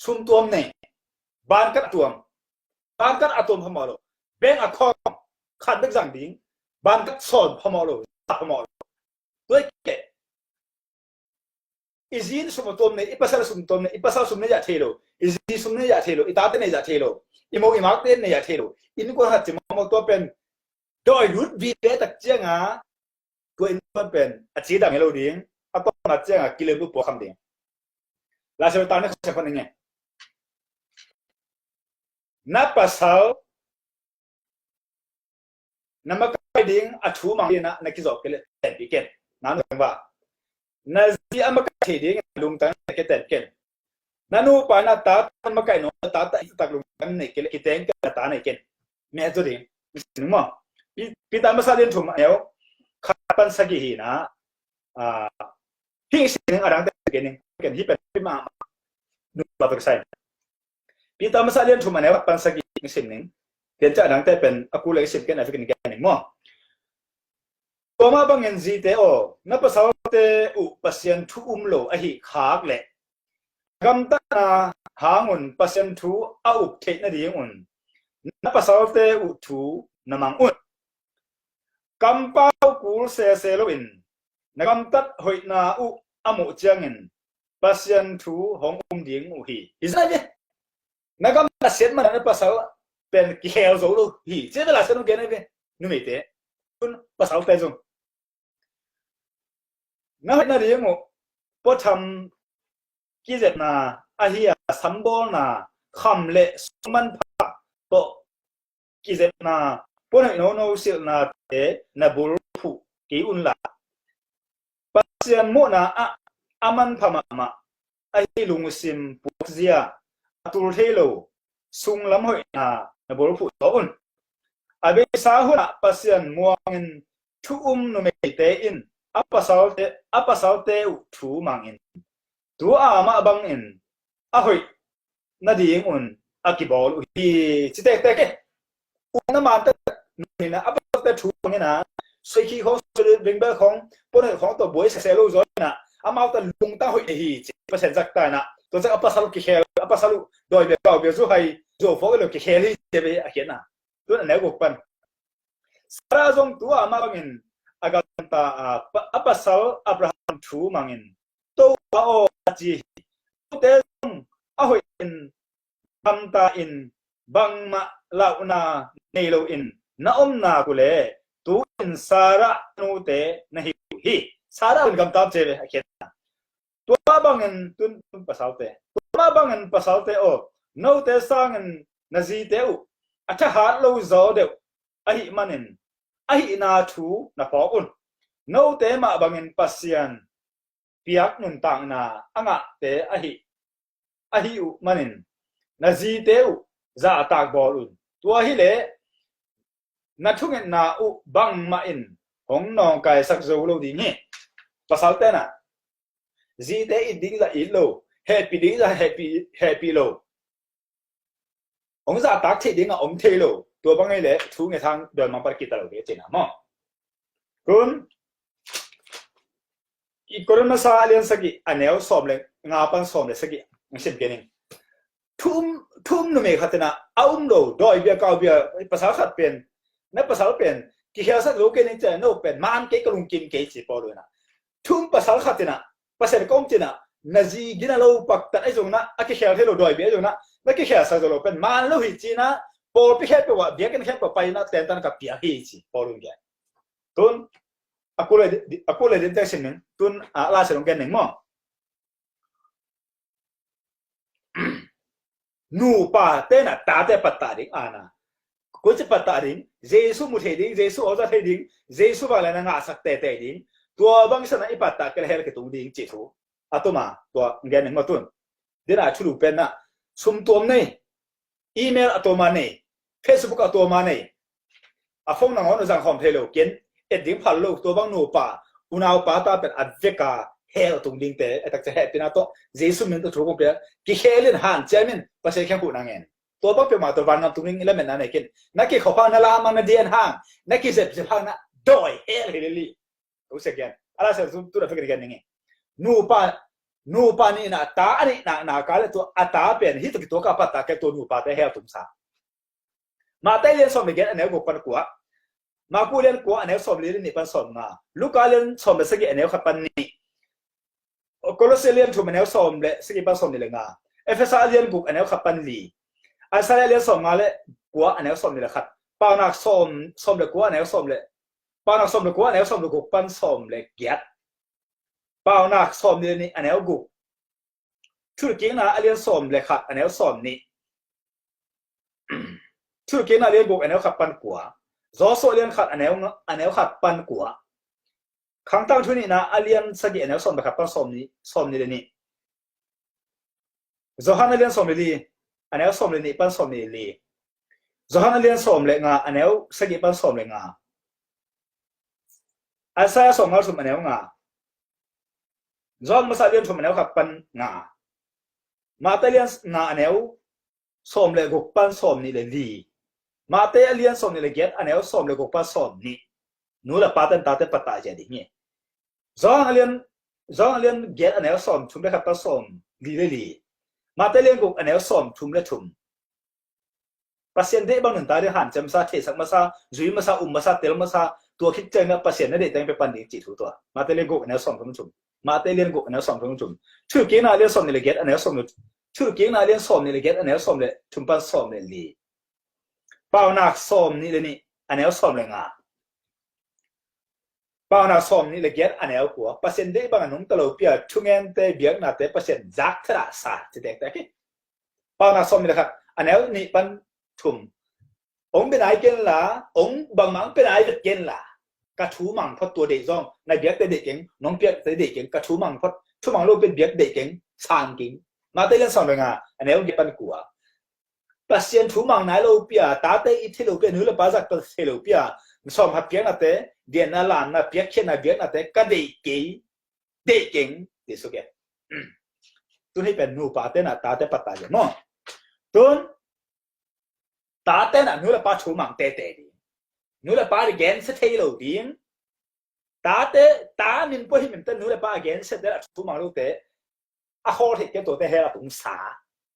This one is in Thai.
ซุมตวมนี่บ้านกัดตวมบ้านกัดอะตอมพะมอโลเบงอะคอมขัดดึกจังดิงบ้านกัดซอนพะมอโลพะมอโลด้วยแกอิจินซุมตวมนี่อิปัสสะซุมตวมนี่อิปัสสะซุมนี่ยะเทโลอิจิซุมนี่ยะเทโลอิตาเตนี่ยะเทโลอิโมอิมักเตนี่ยะเทโลอินก็หัดจิมอตัวเป็นโดยรุดวีเตตักเจียงาตัวอินเป็นอะจีดังเฮโลดิงอะตอมาเจียงากิเลบุปอคัมดิงลาเซตานี่เขาคนนี้นับภาษานับกันดิ้งอัฐูมังลีนะนักกิจอกเกลเต็มปีเกนนั่นแปลว่านาซีอัมกันที่ดิ้งลุงตันนักเต็มเกนนั่นอุปนัดตาอัมกันโนตาตาอิตักลุงตันนักเกลกิเต็งกันตานักเกนเมื่อจุดนี้มิสมั้งปีตามภาษาเดินทุ่มเอวขับปันสกีนะที่สิ่งอะไรต่างๆเกนที่เป็นที่มาดูบาร์เซนปีตามภาษาเดินทุ่มเอวปันสกีสิ่งหนึ่งเห็นจากหนังแต่เป็นอกูเลสิบกันอะไรกันกันนี่มั้งตัวมาบางเงินจีเตโอนับภาษาเตอุปเสียนทุมโลอหิขากเละกำตันาหาnguนปเสียนทุอาอุเทนดีnguนนับภาษาเตอุทุนมังอุนกำเป้ากูเซเซโลอินนักำตัดหอยนาอุอมุเจียงินปเสียนทุหงดีงูฮีอิสระเนี่ยนักำตัดเสียนมันนับภาษาเป็นกิเลสโซโลฮีเจ้าเวลาฉันเกณฑ์เนี่ยนุ่มเตะคุณภาษาเตะจงนั่นนั่นเรื่องพอทำกิจนาอาเฮียสัมบูรณ์นาคำเละสมันพาโตกิจนาพอให้โนสิลนาเตนบุรุษกีอุนละปัจจัยมุนาอามันพมาอาฮิลุงซิมปุกเซียตุลเทโลซุงลำหอยนาบุรุษโตอุนอาเบสาหุนะปัจจัยมัวเงินทุนุเมเตอินอัปสาวเตอุทูมังอินตัวอามาบังอินอะหอยนาดีงอุนอากิบอลฮีจิเตเตเกอุนนามันเตนี่นะอัปสาวเตทูนี่นะสวยขี้ของสวยดึงเบอร์ของปนของตัวบอยเซลลูซอยนะอามาตัวลุงตั้งหอยฮีจิเปอร์เซ็นต์จักตายนะตัวจะอัปสาวกิเคลอัปสาวโดยเบลเบลซูให้โจฟอกเลยกิเคลีเจเบอเขียนนะตัวนั้นเนี่ยกุปันสระจงตัวอามาบังอินaganta apasal Abraham thu mangin to bao ji te ahoin tamta in bangma launa nelo in na omna kule tu in sara nu te nahi hi sara un gam tam che akhet to bangin tun pasal te to bangin pasal te o no te sangin nazi te u acha hat lo zo de ahi manin ahi na thu na pokun no te ma bangin pasian piak nun tang na anga te ahi u manin na ji te u za tak bolun tua hi le na thungen na u bang ma in hong nong kai sak zo lo di ni pasal te na ji te i ding la i lo happy ding la happy lo hong za tak thi ding a om the loตัวบางไงแหละทูไงทางเดินมาปฏิกิริยาเราเจนะมั้งคุณอีกคนมาซาเลียนสักกี่อันเนี้ยสอบเลยงาปันสอบเลยสักกี่งั้นเช่นกันเองทุ่มนุ่มเอกขัดนะเอาโลดอยเบียเกาเบียภาษาขัดเป็นนับภาษาเป็นกี่เฮียสักรู้กันนี่จะโน่เป็นมันเกกลุงกินเกจิปอเลยนะทุ่มภาษาขัดนะภาษาก้มจีนะนาจีกินเราปักแต่ไอ้ตรงนั้นไอ้กี่เฮียที่เราดอยเบียตรงนั้นแล้วกี่เฮียสักเราเป็นมันเราหิจีนะพอไปแค่ตัวเบียกันแค่ตัวไปนะแต่ตอนกับเบียหิจีปอลุงแกตุนaku le detection ning tun ala se long ken ning mo nu pa te na ta te patta ding ana ko che patta ding jesu mu the ding jesu oza the ding jesu ba la na nga sak te ding tua bang sa na ipatta ke hel ke tung ding che thu atoma tua ngen ning mo tun dina chulu pen na sum tom nei email atoma nei facebook atoma nei a phone na ngon jang khom thelo ken eding phal lo to bang no pa unaw pa ta pen adveka hel tung ding te atak che he pina to jesu min to throgo pe ki helin han chamin pa se khem pu na ngen to ba pe ma to ban nam tung ning element na ne kin na ki kho pa na la ma na dien hang na ki se se phang na doi hel really to se gen ala se tu da fikir gen nge no pa นูปานี่นะตาอันนี้นากาเลตัวอัตาเป็นฮิตกิตัวกะปัตตาแกตัวนูปาเตเฮตุมซามาเตเรียนสมเกตอันเนกุปันกัวมากูเรียนกัวอันเนสมเรียนนี่ปันสมมาลูกกาเรียนสมเบสกิอันเนขับปันนี่โคโลเซเลียนทุมอันเนสมเลสกิปันสมนี่เลยงาเอเฟซัสเรียนกุอันเนขับปันลีอันซาเรียนสมมาเลกัวอันเนสมนี่เลยขัดปานักสมเลกัวอันเนสมเลปานักสมเลกัวอันเนสมเลกุปันสมเลเกียรปานักสมนี่อันเนกุชุดกิ้งนะเรียนสมเลขัดอันเนสมนี่ชุดกิ้งนะเรียนกุอันเนขับปันกัวจอโซเลียนขัดอันเนขัดปันกัวครั้งตั้งทุนี่นะเรียนสกิอันเนสมแบบขัดปันสมนี่เลยนี่จอฮันเรียนสมเลยอันเนสมเลยนี่ปันสมนี่เลยจอฮันเรียนสมเลยงาอันเนสกิปันสมเลยงาอันซาสมงาสมอันเนงาจอมมาสเรียนสมอันเนขัดปันงามาเตเลียนงาอันเนสมเลยกุปันสมนี่เลยลีมาเตเลียนสมนี่เลยเกตอันเนสมเลยกุปันสมนี่นูละปาเตนตาเตปตาเจดิเนี่ยจอฮันเรียนเกตอันเนสมชุมเลยขัดปันสมลีเลยลีมาเตเลียนกุอันเนสมชุมเลยชุมปัสเซียนเดบางหนึ่งตาเรียนหันจำซาเทสักมาซาจุยมาซามาซาเตลมาซาตัวคิดเจงกับปัสเซียนนั่นเด็กแต่งไปปันดีจิตตัวมาเตเลียนกุอันเนสมชุมมาเตเลียนกุอันเนสมชุมชื่อเกน่าเรียนสมนี่เลยเกตอันเนสมชื่อเกน่าเรียนสมนี่เลยเกตอันเนสมเลยชุมปันสมเลยลีเป้านักสมนี่เลยนี่อันเนสมเลยงาเป้านักสมนี่เลยเกตอันเนลกัวปัสเซียนเดบางนุ่มตลอดเปียชุ่งเงินเตเบียกนาเตปัสเซียนจักทระสาจะเด็กแต่กี้เป้านักสมนี่เลยครับอันเนลนี่ปันชุมองเป็นไอเกนล่ะองบางมังเป็นไอเกนล่ะกระทูมังพอตัวเด็กซ่องในเบียกเตเด็กเก่งน้องเปียกเตเด็กเก่งกระทูมังพอทูมังโลเป็นเบียกเด็กเก่งสางเก่งมาเตเล่นสองเลยงาอันเนลเก็บปันกัวปัสเซียนทูมังนายโลเปียตาเตอิทิโลเปียนูละบาซักเตโลเปียสอมหับเปียนาเตเดียนาลานนาเปียกเชนาเบียกนาเตกะเด็กเก่งเด็กเก่งดิสุเกตุนี่เป็นนูปาเตนาตาเตปตาเยเนาะตุนตาเตน่ะนูละปาทูมังเตเตดินูละปาเกนสเทโลดิงตาเตตามินปอหิมินเตนูละปาเกนสเตละทูมังโลเตอะโคเทเกตัวเตเฮละตุงสา